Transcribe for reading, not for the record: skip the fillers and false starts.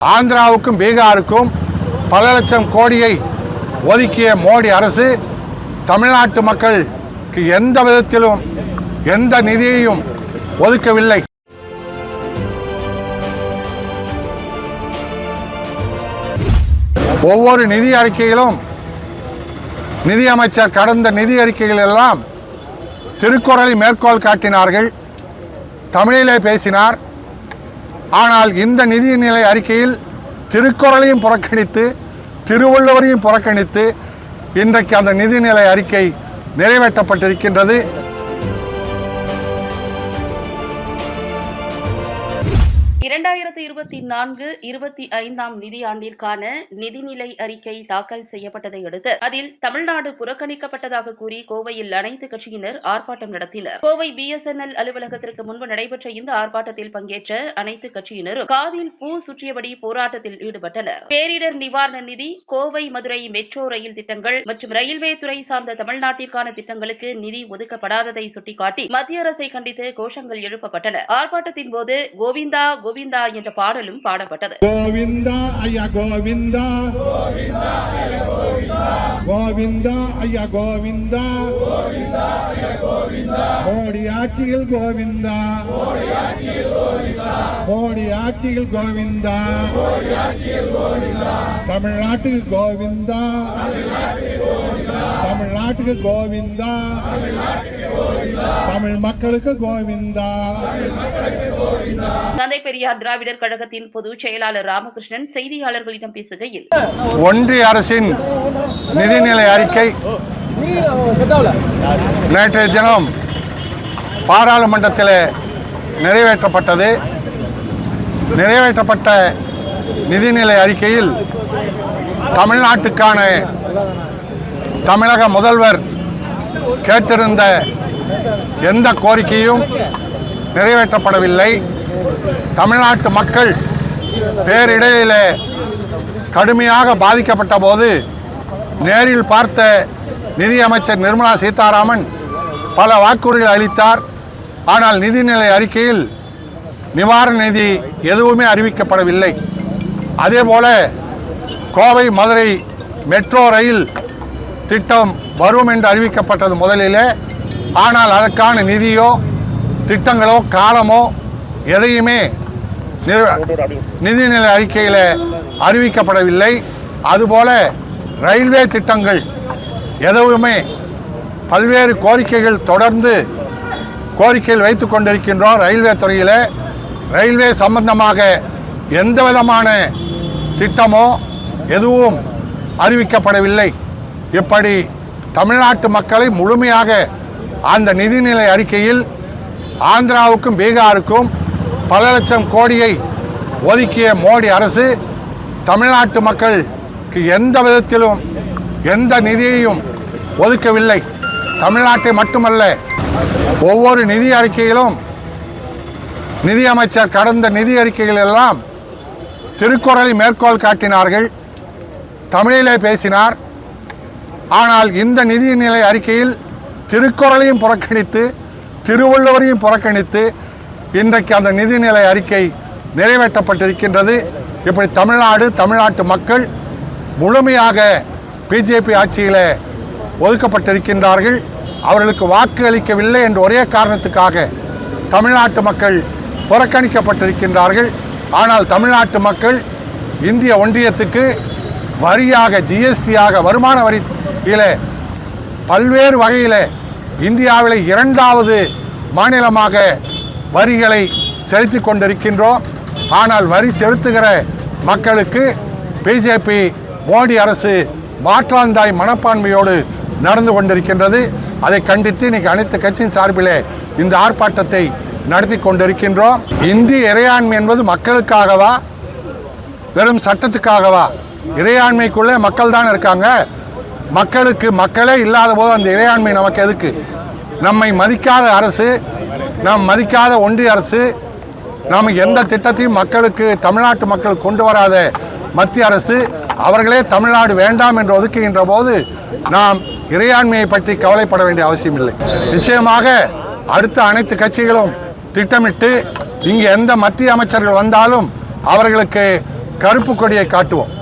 ஆந்திராவுக்கும் பீகாருக்கும் பல லட்சம் கோடியை ஒதுக்கிய மோடி அரசு தமிழ்நாட்டு மக்களுக்கு எந்த விதத்திலும் எந்த நிதியையும் ஒதுக்கவில்லை. ஒவ்வொரு நிதி அறிக்கையிலும் நிதியமைச்சர் கடந்த நிதி அறிக்கைகள் எல்லாம் திருக்குறளை மேற்கோள் காட்டினார்கள், தமிழிலே பேசினார். ஆனால் இந்த நிதிநிலை அறிக்கையில் திருக்குறளையும் புறக்கணித்து திருவள்ளுவரையும் புறக்கணித்து இன்றைக்கு அந்த நிதிநிலை அறிக்கை நிறைவேற்றப்பட்டிருக்கின்றது. இரண்டாயிரத்து 24-25 நிதியாண்டிற்கான நிதிநிலை அறிக்கை தாக்கல் செய்யப்பட்டதை அடுத்து அதில் தமிழ்நாடு புறக்கணிக்கப்பட்டதாக கூறி கோவையில் அனைத்து கட்சியினர் ஆர்ப்பாட்டம் நடத்தினர். கோவை BSNL அலுவலகத்திற்கு முன்பு நடைபெற்ற இந்த ஆர்ப்பாட்டத்தில் பங்கேற்ற அனைத்து கட்சியினரும் காதில் பூ சுற்றியபடி போராட்டத்தில் ஈடுபட்டனர். பேரிடர் நிவாரண நிதி, கோவை மதுரை மெட்ரோ ரயில் திட்டங்கள் மற்றும் ரயில்வே துறை சார்ந்த தமிழ்நாட்டிற்கான திட்டங்களுக்கு நிதி ஒதுக்கப்படாததை சுட்டிக்காட்டி மத்திய அரசை கண்டித்து கோஷங்கள் எழுப்பப்பட்டன. ஆர்ப்பாட்டத்தின் போது கோவிந்தா கோவிந்தா என்ற பாடலும் பாடப்பட்டது. கோவிந்தா ஐயா கோவிந்தா, கோவிந்தா ஐயா கோவிந்தா, மோடி ஆட்சியில் கோவிந்தா, மோடி ஆட்சியில் கோவிந்தா, தமிழ்நாட்டுக்கு கோவிந்தா, தமிழ்நாட்டுக்கு கோவிந்தா, தமிழ் மக்களுக்கு கோவிந்தா. தந்தை பெரியார் திராவிடர் கழகத்தின் பொதுச் செயலாளர் ராமகிருஷ்ணன் செய்தியாளர்களிடம் பேசுகையில், ஒன்றிய அரசின் நிதிநிலை அறிக்கை நேற்றைய தினம் பாராளுமன்றத்தில் நிறைவேற்றப்பட்டது. நிறைவேற்றப்பட்ட நிதிநிலை அறிக்கையில் தமிழ்நாட்டுக்கான தமிழக முதல்வர் கேட்டிருந்த எந்த கோரிக்கையும் நிறைவேற்றப்படவில்லை. தமிழ்நாட்டு மக்கள் பேரிடரிலே கடுமையாக பாதிக்கப்பட்ட போது நேரில் பார்த்த நிதியமைச்சர் நிர்மலா சீதாராமன் பல வாக்குறுதிகள் அளித்தார். ஆனால் நிதிநிலை அறிக்கையில் நிவாரண நிதி எதுவுமே அறிவிக்கப்படவில்லை. அதேபோல கோவை மதுரை மெட்ரோ ரயில் திட்டம் வரும் என்று அறிவிக்கப்பட்டது முதலிலே. ஆனால் அதற்கான நிதியோ திட்டங்களோ காலமோ எதையுமே நிதிநிலை அறிக்கையில் அறிவிக்கப்படவில்லை. அதுபோல ரயில்வே திட்டங்கள் எதுவுமே பல்வேறு கோரிக்கைகள் தொடர்ந்து கோரிக்கைகள் வைத்து கொண்டிருக்கின்றோம். ரயில்வே துறையில் ரயில்வே சம்பந்தமாக எந்த விதமான திட்டமோ எதுவும் அறிவிக்கப்படவில்லை. இப்படி தமிழ்நாட்டு மக்களை முழுமையாக அந்த நிதிநிலை அறிக்கையில் ஆந்திராவுக்கும் பீகாருக்கும் பல லட்சம் கோடியை ஒதுக்கிய மோடி அரசு தமிழ்நாட்டு மக்களுக்கு எந்த விதத்திலும் எந்த நிதியையும் ஒதுக்கவில்லை. தமிழ்நாட்டை மட்டுமல்ல, ஒவ்வொரு நிதி அறிக்கையிலும் நிதியமைச்சர் கடந்த நிதி அறிக்கைகள் எல்லாம் திருக்குறளை மேற்கோள் காட்டினார்கள், தமிழிலே பேசினார். ஆனால் இந்த நிதிநிலை அறிக்கையில் திருக்குறளையும் புறக்கணித்து திருவள்ளுவரையும் புறக்கணித்து இன்றைக்கு அந்த நிதிநிலை அறிக்கை நிறைவேற்றப்பட்டிருக்கின்றது. இப்படி தமிழ்நாட்டு மக்கள் முழுமையாக பிஜேபி ஆட்சியில் ஒதுக்கப்பட்டிருக்கின்றார்கள். அவர்களுக்கு வாக்கு அளிக்கவில்லை என்ற ஒரே காரணத்துக்காக தமிழ்நாட்டு மக்கள் புறக்கணிக்கப்பட்டிருக்கின்றார்கள். ஆனால் தமிழ்நாட்டு மக்கள் இந்திய ஒன்றியத்துக்கு வரியாக ஜிஎஸ்டியாக வருமான வரியில் பல்வேறு வகையில் இந்தியாவில் 2வது மாநிலமாக வரிகளை செலுத்தி கொண்டிருக்கின்றோம். ஆனால் வரி செலுத்துகிற மக்களுக்கு பிஜேபி மோடி அரசு மாற்றாந்தாய் மனப்பான்மையோடு நடந்து கொண்டிருக்கின்றது. அதை கண்டித்து இன்னைக்கு அனைத்து கட்சியின் சார்பிலே இந்த ஆர்ப்பாட்டத்தை நடத்தி கொண்டிருக்கின்றோம். இந்திய இறையாண்மை என்பது மக்களுக்காகவா, வெறும் சட்டத்துக்காகவா? இறையாண்மைக்குள்ளே மக்கள் தான் இருக்காங்க. மக்களுக்கு மக்களே இல்லாத போது அந்த இறையாண்மை நமக்கு எதுக்கு? நம்மை மதிக்காத அரசு, நாம் மதிக்காத ஒன்றிய அரசு, நாம் எந்த திட்டத்தையும் மக்களுக்கு தமிழ்நாட்டு மக்கள் கொண்டு வராத மத்திய அரசு, அவர்களே தமிழ்நாடு வேண்டாம் என்று ஒதுக்குகின்ற போது நாம் இறையாண்மையை பற்றி கவலைப்பட வேண்டிய அவசியம் இல்லை. நிச்சயமாக அடுத்த அனைத்து கட்சிகளும் திட்டமிட்டு இங்கு எந்த மத்திய அமைச்சர்கள் வந்தாலும் அவர்களுக்கு கருப்பு கொடியை காட்டுவோம்.